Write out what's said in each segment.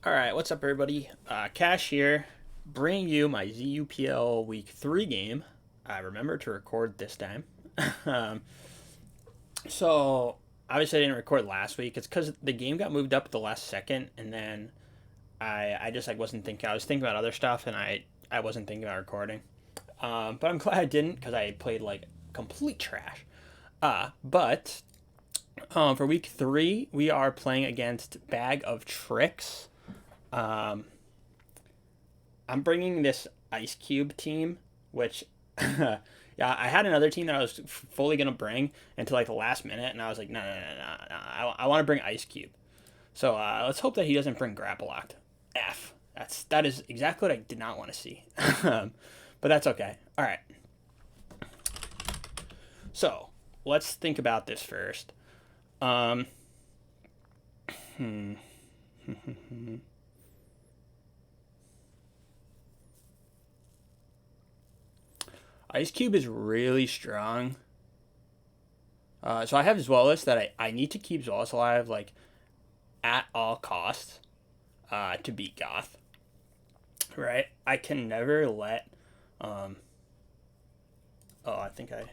All right, what's up, everybody? Cash here, bringing you my ZUPL Week 3 game. I remember to record this time. um, so, obviously, I didn't record last week. It's because the game got moved up at the last second, and then I just wasn't thinking. I was thinking about other stuff, and I wasn't thinking about recording. But I'm glad I didn't because I played complete trash. But for Week 3, we are playing against bagoftrixx. Um, I'm bringing this Ice Cube team, which, yeah, I had another team that I was fully gonna bring until the last minute, and I was like, no, no, no, no, no. I want to bring Ice Cube. So let's hope that he doesn't bring Grapple Locked. That is exactly what I did not want to see. But that's okay. All right. So let's think about this first. Um, hmm. Ice Cube is really strong. So I have Zweilous that I need to keep Zweilous alive at all costs to beat Goth. Right? I can never let. Um, oh, I think I.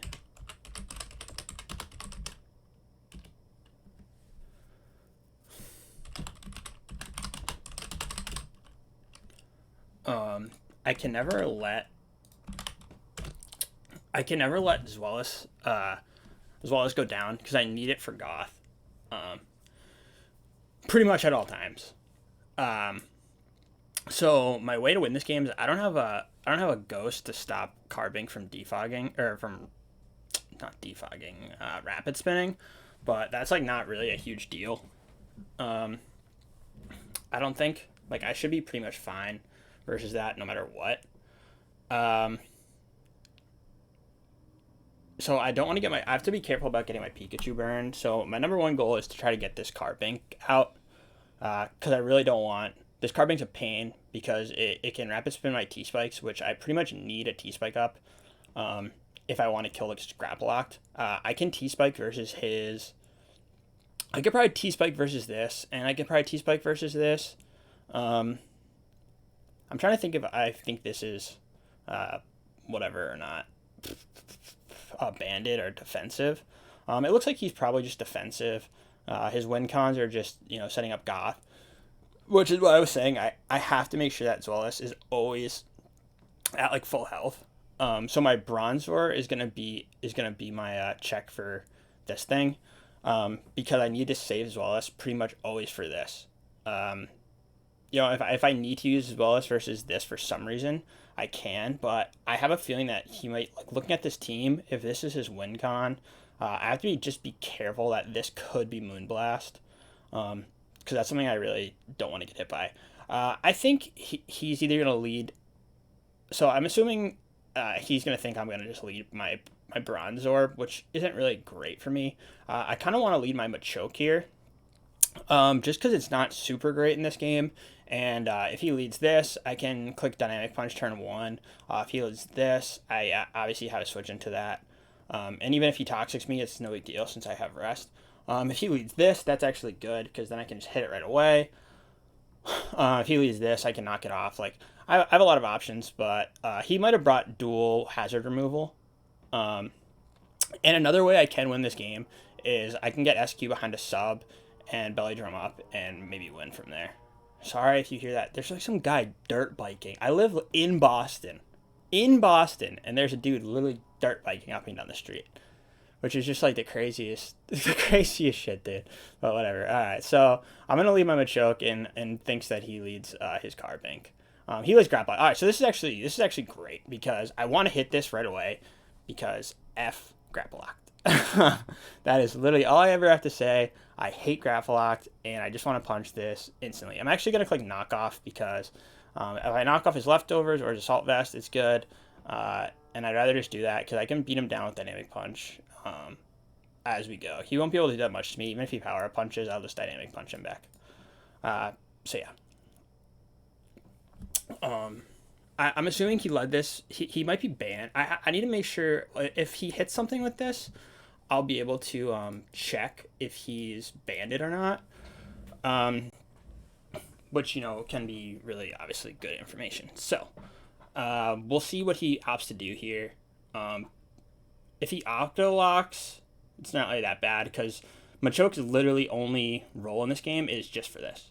I can never let. I can never let Zweilous go down because I need it for Goth. Um, Pretty much at all times. Um, so my way to win this game is I don't have a ghost to stop Carbink from defogging or from not defogging rapid spinning, but that's not really a huge deal. Um, I don't think I should be pretty much fine versus that no matter what. Um, so I don't want to get I have to be careful about getting my Pikachu burned. So my number one goal is to try to get this Carbink out because I really don't want this Carbink's a pain because it can rapid spin my T spikes, which I pretty much need a T spike up um, if I want to kill Grapple Locked. I can T spike versus his. I could probably T spike versus this, and I could probably T spike versus this. Um, I'm trying to think if I think this is whatever or not. Bandit or defensive. It looks like he's probably just defensive. His win cons are just setting up Goth, which is what I was saying. I have to make sure that Zweilous is always at full health. So my Bronzor is gonna be my check for this thing, because I need to save Zweilous pretty much always for this. Um, if I need to use Zweilous versus this for some reason, I can, but I have a feeling that he might looking at this team. If this is his win con, I have to just be careful that this could be Moonblast, because that's something I really don't want to get hit by. I think he's either gonna lead. So I'm assuming he's gonna think I'm gonna just lead my Bronzor, which isn't really great for me. I kind of want to lead my Machoke here, just because it's not super great in this game. And if he leads this, I can click Dynamic Punch turn 1. If he leads this, I obviously have to switch into that. And even if he Toxics me, it's no big deal since I have Rest. If he leads this, that's actually good because then I can just hit it right away. If he leads this, I can knock it off. I have a lot of options, but he might have brought dual hazard removal. And another way I can win this game is I can get SQ behind a sub and belly drum up and maybe win from there. Sorry if you hear that. There's some guy dirt biking. I live in Boston, and there's a dude literally dirt biking up and down the street, which is just the craziest, the craziest shit, dude. But whatever. All right, so I'm gonna leave my Machoke and thinks that he leads his Carbink. He leads Grapple. All right, so this is actually great because I want to hit this right away because F Grapple Locked. That is literally all I ever have to say. I hate Grapple Locked, and I just want to punch this instantly. I'm actually going to click Knock Off because if I knock off his leftovers or his Assault Vest, it's good. And I'd rather just do that because I can beat him down with Dynamic Punch as we go. He won't be able to do that much to me. Even if he Power Up punches, I'll just Dynamic Punch him back. So yeah. I'm assuming he led this. He might be banned. I need to make sure if he hits something with this, I'll be able to check if he's banded or not. which, you know, can be really obviously good information. So we'll see what he opts to do here. If he opto-locks, it's not really that bad because Machoke's literally only role in this game is just for this.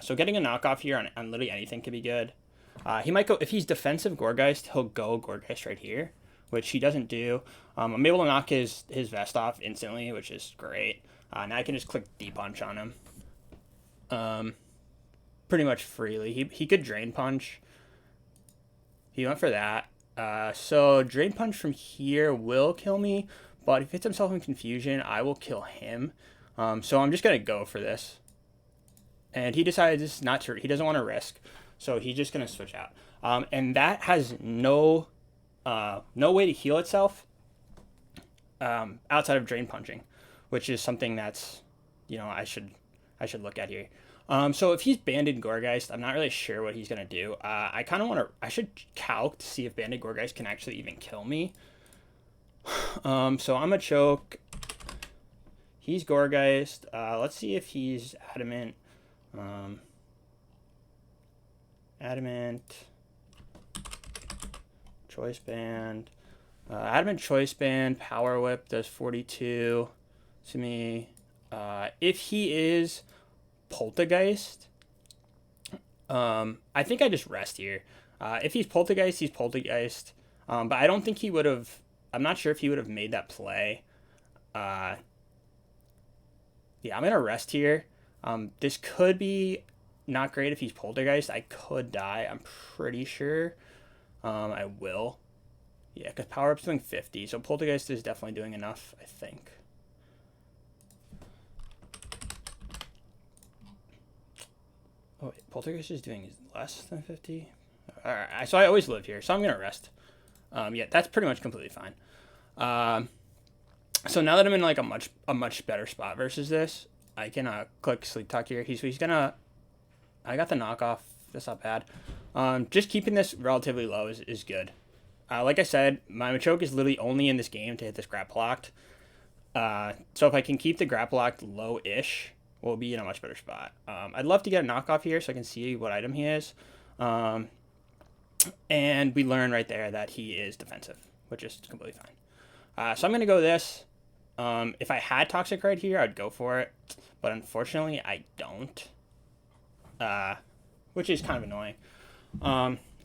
So getting a knockoff here on literally anything could be good. He might go, if he's defensive Gourgeist, he'll go Gourgeist right here, which he doesn't do. I'm able to knock his vest off instantly, which is great. Now I can just click D-Punch on him. Pretty much freely. He could Drain Punch. He went for that. So Drain Punch from here will kill me, but if he hits himself in Confusion, I will kill him. So I'm just going to go for this. And he decides not to, he doesn't want to risk, so he's just going to switch out. And that has no way to heal itself outside of Drain Punching, which is something that's, you know, I should look at here. So if he's Banded Gourgeist, I'm not really sure what he's going to do. I kind of want to, I should calc to see if Banded Gourgeist can actually even kill me. So I'm a choke. He's Gourgeist. Let's see if he's Adamant. Adamant. Choice Band. Adamant Choice Band. Power Whip does 42 to me. If he is Poltergeist, I think I just rest here. If he's Poltergeist, he's Poltergeist. But I don't think he would have, I'm not sure if he would have made that play. Yeah, I'm going to rest here. This could be not great if he's Poltergeist. I could die, I'm pretty sure. I will. Yeah, because Power Up's doing 50, so Poltergeist is definitely doing enough, I think. Oh, wait, Poltergeist is doing less than 50? Alright, so I always live here, so I'm going to rest. Yeah, that's pretty much completely fine. So now that I'm in like a much better spot versus this, I can click Sleep Talk here. He's gonna, I got the knockoff, that's not bad. Just keeping this relatively low is good. Like I said, my Machoke is literally only in this game to hit this grapple locked. So if I can keep the grapple locked low-ish, we'll be in a much better spot. I'd love to get a knockoff here so I can see what item he is. And we learn right there that he is defensive, which is completely fine. So I'm going to go this. If I had Toxic right here, I'd go for it. But unfortunately, I don't. Which is kind of annoying.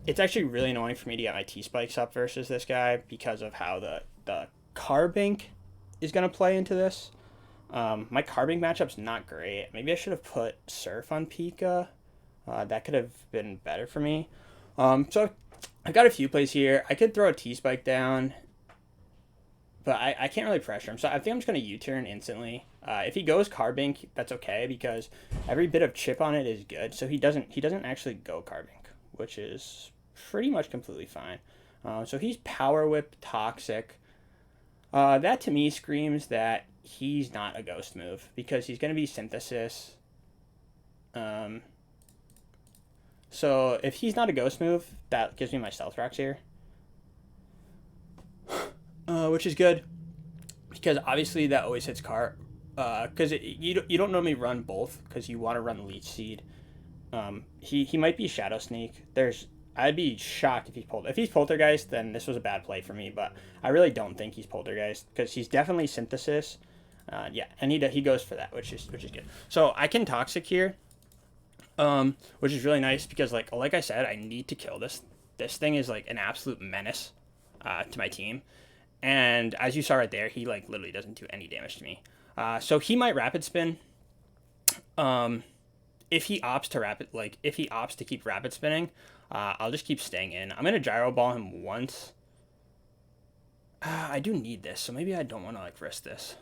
It's actually really annoying for me to get my T-Spikes up versus this guy because of how the Carbink is going to play into this. My Carbink matchup's not great. Maybe I should have put Surf on Pika. That could have been better for me. So I've got a few plays here. I could throw a T-Spike down, but I can't really pressure him. So I think I'm just going to U-turn instantly. If he goes Carbink, that's okay because every bit of chip on it is good. So he doesn't actually go Carbink, which is pretty much completely fine. So he's Power Whip Toxic. That to me screams that he's not a ghost move because he's going to be Synthesis. So if he's not a ghost move, that gives me my Stealth Rocks here. Which is good because obviously that always hits Cart. Because you don't normally run both because you want to run Leech Seed. He might be Shadow Sneak. I'd be shocked if he's Poltergeist, then this was a bad play for me. But I really don't think he's Poltergeist because he's definitely Synthesis. Yeah, and he goes for that, which is good. So I can Toxic here, which is really nice because like I said, I need to kill this. This thing is like an absolute menace to my team, and as you saw right there, he like literally doesn't do any damage to me. So he might Rapid Spin. If he opts to keep Rapid Spinning, I'll just keep staying in. I'm gonna Gyro Ball him once. I do need this, so maybe I don't want to like risk this.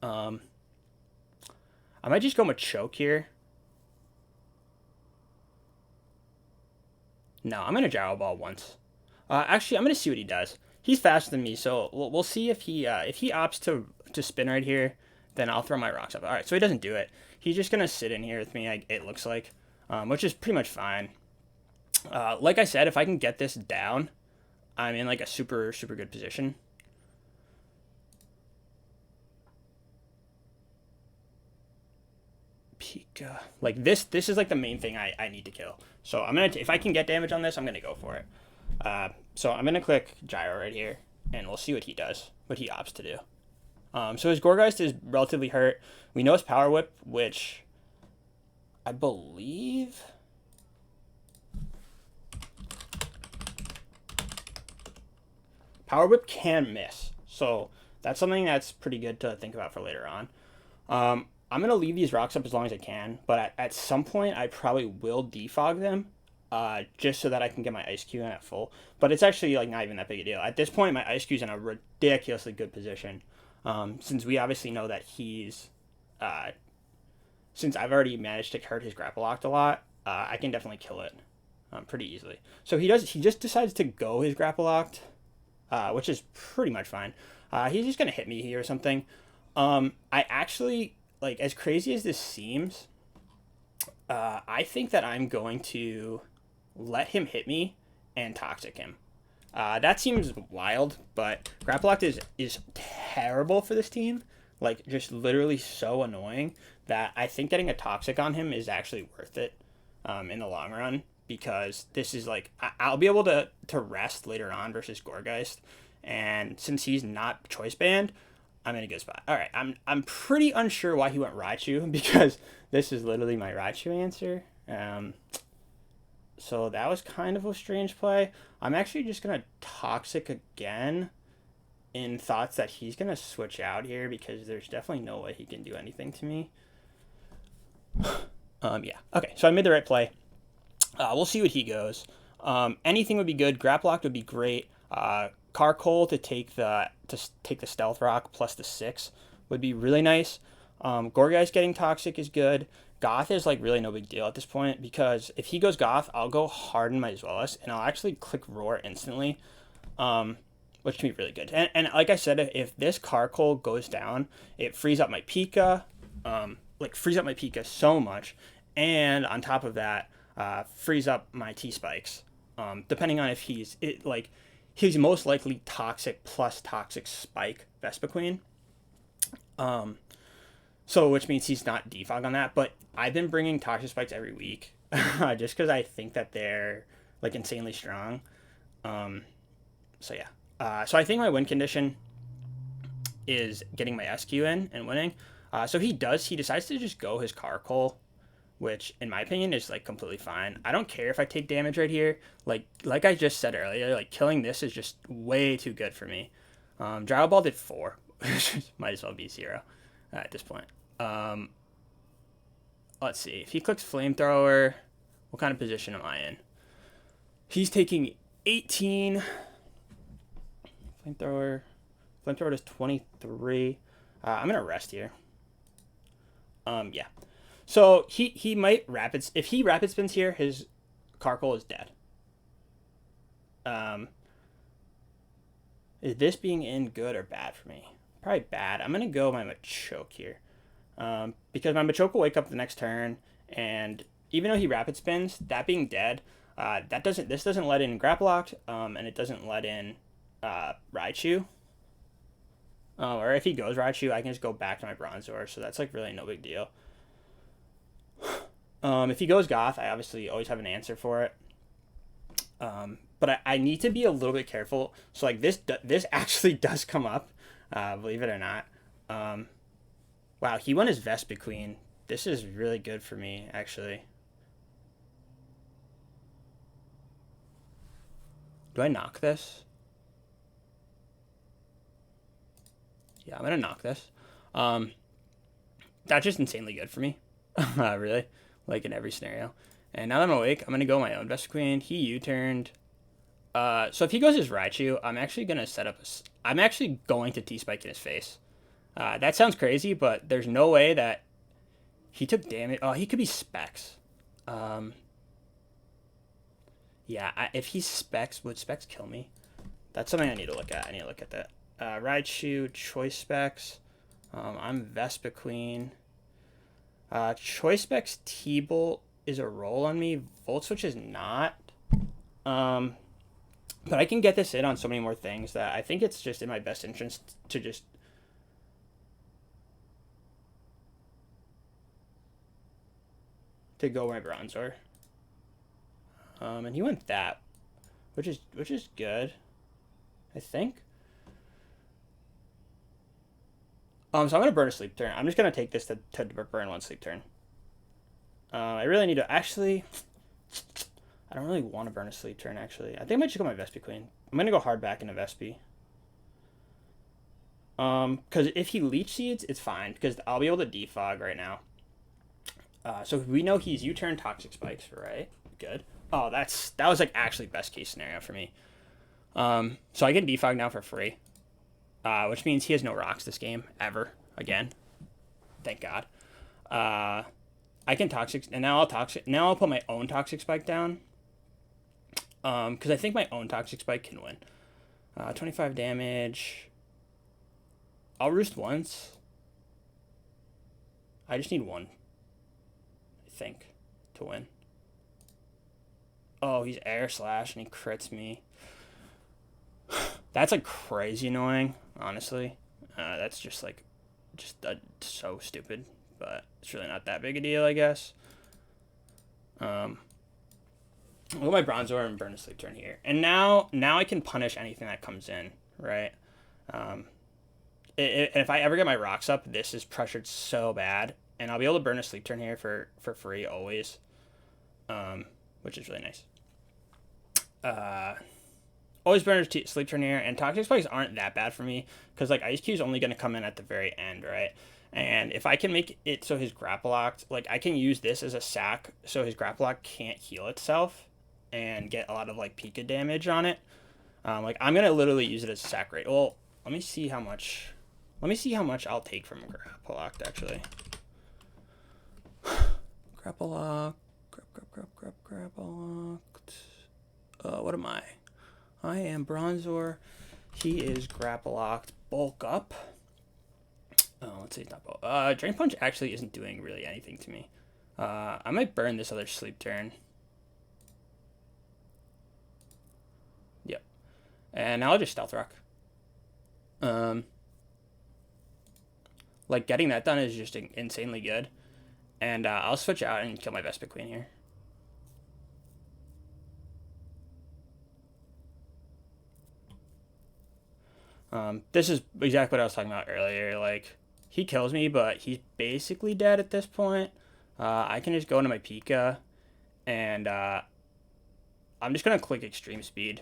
I might just go Machoke here. No, I'm gonna Gyro Ball once. Actually, I'm gonna see what he does. He's faster than me, so we'll see if he opts to spin right here, then I'll throw my rocks up. All right, so he doesn't do it. He's just gonna sit in here with me. It looks like, which is pretty much fine. Like I said, if I can get this down, I'm in like a super good position. Pika. Like this is like the main thing I need to kill. So I'm gonna if I can get damage on this, I'm gonna go for it. So I'm gonna click Gyro right here, and we'll see what he does, what he opts to do. So his Gourgeist is relatively hurt. We know his Power Whip, which I believe. Power Whip can miss, so that's something that's pretty good to think about for later on. I'm going to leave these rocks up as long as I can, but at some point I probably will defog them just so that I can get my Ice Cube in at full. But it's actually like not even that big a deal. At this point, my Ice Cube's in a ridiculously good position since we obviously know that he's... since I've already managed to hurt his Grapple Locked a lot, I can definitely kill it pretty easily. So he just decides to go his Grapple Locked, which is pretty much fine. He's just going to hit me here or something. I actually... like, as crazy as this seems, I think that I'm going to let him hit me and Toxic him. That seems wild, but Grapple Locked is terrible for this team. Like, just literally so annoying that I think getting a Toxic on him is actually worth it in the long run, because this is, like, I'll be able to rest later on versus Gourgeist, and since he's not choice banned, I'm in a good spot. All right, I'm pretty unsure why he went Raichu, because this is literally my Raichu answer. So that was kind of a strange play. I'm actually just going to Toxic again in thoughts that he's going to switch out here, because there's definitely no way he can do anything to me. Yeah. Okay, so I made the right play. We'll see what he goes. Anything would be good. Grapple Lock would be great. Carcoal to take the Stealth Rock plus the 6 would be really nice. Gourgeist getting Toxic is good. Goth is like really no big deal at this point, because if he goes Goth, I'll go Harden my Zweilous, and I'll actually click Roar instantly, which can be really good. And like I said, if this Carcoal goes down, it frees up my Pika, frees up my Pika so much, and on top of that, frees up my T-Spikes, depending on if he's most likely Toxic plus Toxic Spike Vespiquen. So which means he's not defog on that, but I've been bringing Toxic Spikes every week just because I think that they're like insanely strong. So yeah. So I think my win condition is getting my SQ in and winning. So he decides to just go his Carcoal, which in my opinion is like completely fine. I don't care if I take damage right here. Like I just said earlier, like killing this is just way too good for me. Gyro Ball did 4, might as well be 0 at this point. Let's see, if he clicks Flamethrower, what kind of position am I in? He's taking 18. Flamethrower does 23. I'm gonna rest here. Yeah. So he might if he rapid spins here, his Carcoal is dead. Is this being in good or bad for me? Probably bad. I'm gonna go my Machoke here, because my Machoke will wake up the next turn, and even though he rapid spins, that being dead, this doesn't let in Grapple Locked, and it doesn't let in Raichu. Or if he goes Raichu, I can just go back to my Bronzor, so that's like really no big deal. If he goes Goth, I obviously always have an answer for it. But I need to be a little bit careful. So like this actually does come up, believe it or not. Wow, he won his Vespiquen. This is really good for me, actually. Do I knock this? Yeah, I'm gonna knock this. That's just insanely good for me. Really, like in every scenario. And now that I'm awake, I'm gonna go my own Vespiquen. He U-turned. So if he goes his Raichu, I'm actually gonna set up. I'm actually going to T-Spike in his face. That sounds crazy, but there's no way that he took damage. Oh, he could be Specs. Yeah, if he Specs, would Specs kill me? That's something I need to look at. I need to look at that. Raichu, Choice Specs. I'm Vespiquen. Choice Specs T-Bolt is a roll on me. Volt Switch is not. But I can get this in on so many more things that I think it's just in my best interest to just... to go my Bronzor. And he went that, which is good, I think. So I'm gonna burn a sleep turn. I'm just gonna take this to burn one sleep turn. I really need to actually. I don't really want to burn a sleep turn actually. I think I might just go my Vespi Queen. I'm gonna go hard back into Vespi. Because if he Leech Seeds, it's fine because I'll be able to defog right now. So we know he's U-turn Toxic Spikes, right? Good. Oh, that was like actually best case scenario for me. So I can defog now for free, which means he has no rocks this game ever again. Thank God. I can toxic, and now I'll put my own Toxic Spike down. Because I think my own Toxic Spike can win. 25 damage. I'll roost once. I just need one, I think, to win. Oh, he's Air Slash and he crits me. That's like crazy annoying, honestly. That's just so stupid, but it's really not that big a deal, I guess. I'll go my Bronzor and burn a sleep turn here. And now I can punish anything that comes in, right? If I ever get my rocks up, this is pressured so bad. And I'll be able to burn a sleep turn here for free always. Which is really nice. Always burn a sleep turn here. And Toxic Spikes aren't that bad for me. Because like Ice Cube is only going to come in at the very end, right? And if I can make it so his grapple locked, like I can use this as a sack so his grapple lock can't heal itself and get a lot of like Pika damage on it. Like I'm gonna literally use it as a sack rate. Well, let me see how much I'll take from grapple locked actually. Grapple lock, grapple locked. What am I? I am Bronzor. He is grapple locked. Bulk up. Oh, let's see, not bulk. Drain Punch actually isn't doing really anything to me. I might burn this other sleep turn. Yep. And now I'll just Stealth Rock. Like, getting that done is just insanely good. And I'll switch out and kill my Vespa Queen here. This is exactly what I was talking about earlier. Like, he kills me, but he's basically dead at this point. I can just go into my Pika, and I'm just going to click Extreme Speed.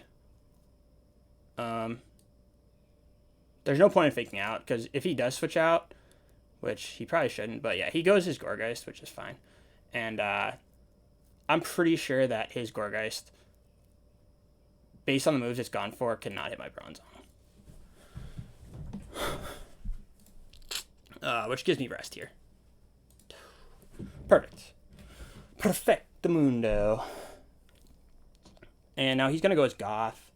There's no point in faking out, because if he does switch out, which he probably shouldn't, but yeah, he goes his Gourgeist, which is fine. And I'm pretty sure that his Gourgeist, based on the moves it's gone for, cannot hit my Bronzor. Which gives me rest here. Perfect. Perfectamundo. And now he's gonna go as Goth,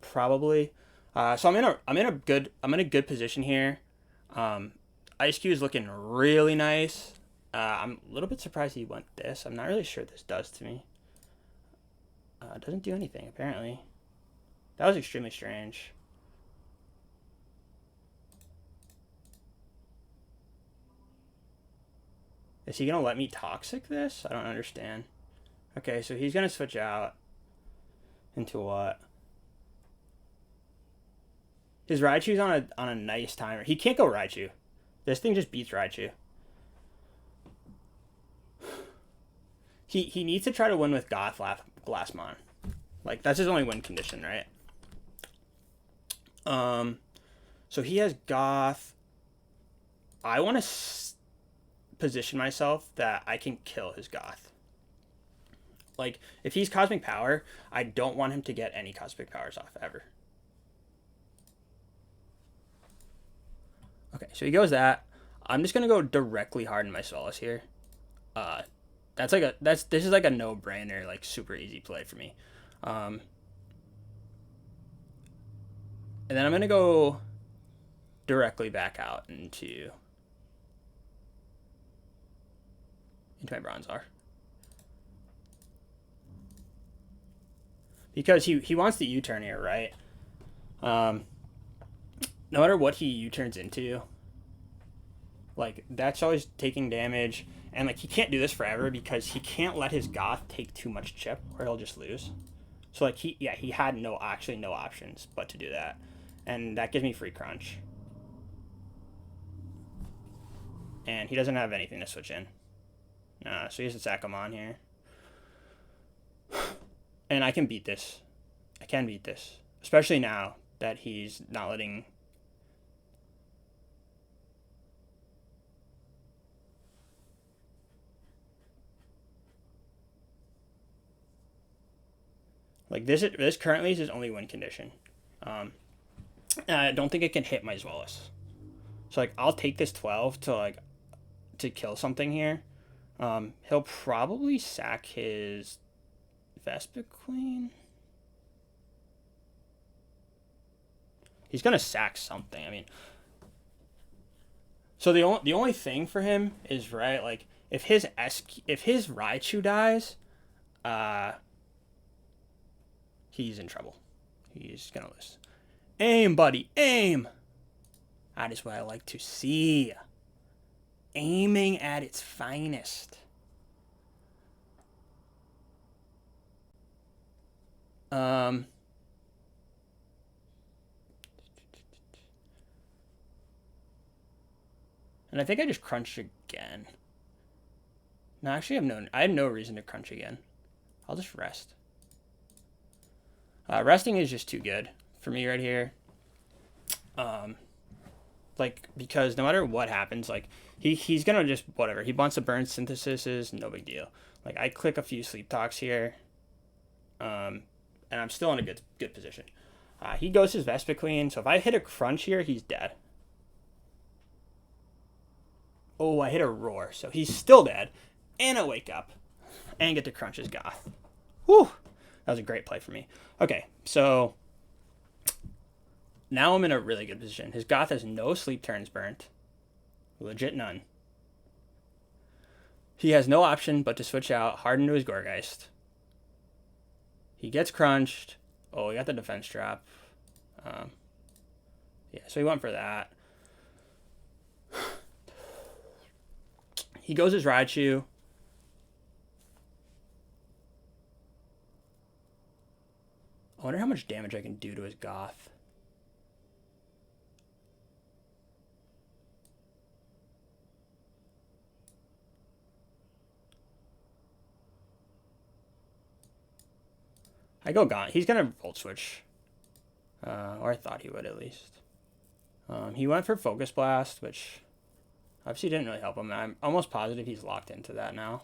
probably. So I'm in a good position here. Ice Cube is looking really nice. I'm a little bit surprised he went this. I'm not really sure what this does to me. It doesn't do anything apparently. That was extremely strange. Is he going to let me Toxic this? I don't understand. Okay, so he's going to switch out into what? His Raichu's on a nice timer. He can't go Raichu. This thing just beats Raichu. He needs to try to win with Goth Glassmon. Like, that's his only win condition, right? So he has Goth. I want to position myself that I can kill his Goth. Like, if he's Cosmic Power, I don't want him to get any Cosmic Powers off ever. Okay, so he goes that. I'm just gonna go directly hard in my Solace here. This is like a no-brainer, like super easy play for me. And then I'm gonna go directly back out into my Bronzor. Because he wants the U-turn here, right? No matter what he U-turns into, like, that's always taking damage. And like he can't do this forever because he can't let his goth take too much chip or he'll just lose. So like he had no options but to do that. And that gives me free crunch. And he doesn't have anything to switch in. So he has to sack him on here. And I can beat this. I can beat this. Especially now that he's not letting... Like this currently is his only win condition. I don't think it can hit my Zweilous. So like I'll take this 12 to kill something here. He'll probably sack his Vespa Queen. He's gonna sack something. I mean, so the only thing for him is right. Like if his Raichu dies, he's in trouble. He's gonna lose. Aim, buddy, aim. That is what I like to see. Aiming at its finest. And I think I just crunched again. No, actually I have no reason to crunch again. I'll just rest. Resting is just too good for me right here. Like, because no matter what happens, like, he's gonna just, whatever. He wants to burn synthesis, no big deal. Like, I click a few sleep talks here. And I'm still in a good position. He goes his Vespa Queen, so if I hit a crunch here, he's dead. Oh, I hit a roar, so he's still dead. And I wake up. And get to crunch his goth. Whew! That was a great play for me. Okay, so now I'm in a really good position. His goth has no sleep turns burnt. Legit none. He has no option but to switch out Harden to his Gourgeist. He gets crunched. Oh, he got the defense drop. Yeah, so he went for that. He goes his Raichu. I wonder how much damage I can do to his goth. I go Gaunt. He's going to Volt Switch. Or I thought he would at least. He went for Focus Blast, which obviously didn't really help him. I'm almost positive he's locked into that now.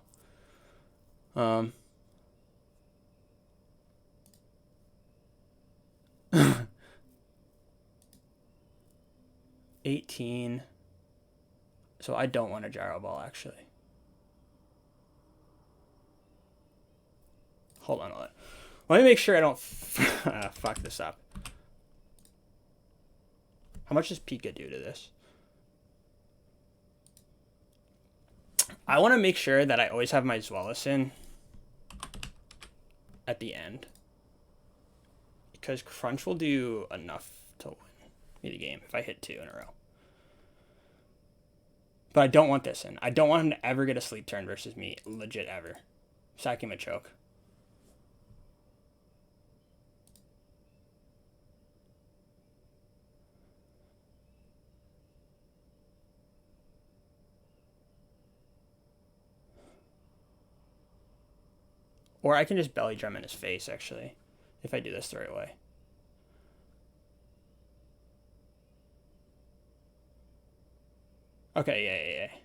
18. So I don't want a Gyro Ball, actually. Hold on. Let me make sure I don't fuck this up. How much does Pika do to this? I want to make sure that I always have my Zweilous in at the end. Because Crunch will do enough to win me the game if I hit 2 in a row. But I don't want this in. I don't want him to ever get a sleep turn versus me. Legit ever. Sack him a choke. Or I can just belly drum in his face, actually, if I do this the right way. Okay, yeah.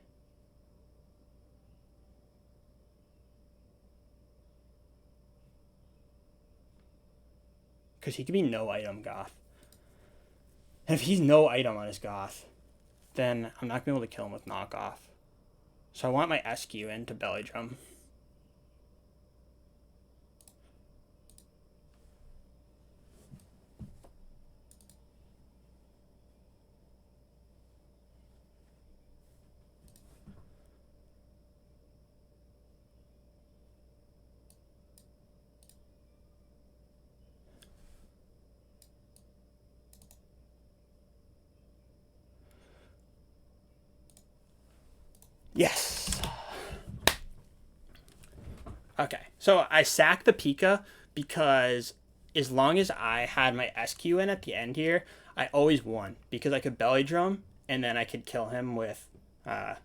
Because he could be no item goth. And if he's no item on his goth, then I'm not going to be able to kill him with knockoff. So I want my SQ in to belly drum. Yes. Okay, so I sacked the Pika because as long as I had my SQ in at the end here, I always won because I could belly drum and then I could kill him uh,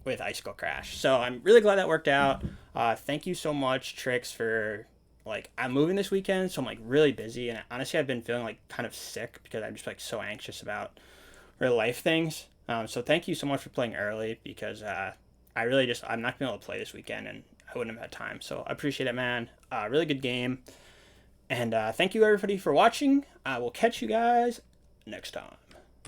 with Icicle Crash. So I'm really glad that worked out. Thank you so much, Trix, for like I'm moving this weekend, so I'm like really busy, and honestly, I've been feeling like kind of sick because I'm just like so anxious about real life things. So thank you so much for playing early because I really just I'm not gonna be able to play this weekend, and I wouldn't have had time. So I appreciate it, man. Really good game, and thank you everybody for watching. I will catch you guys next time.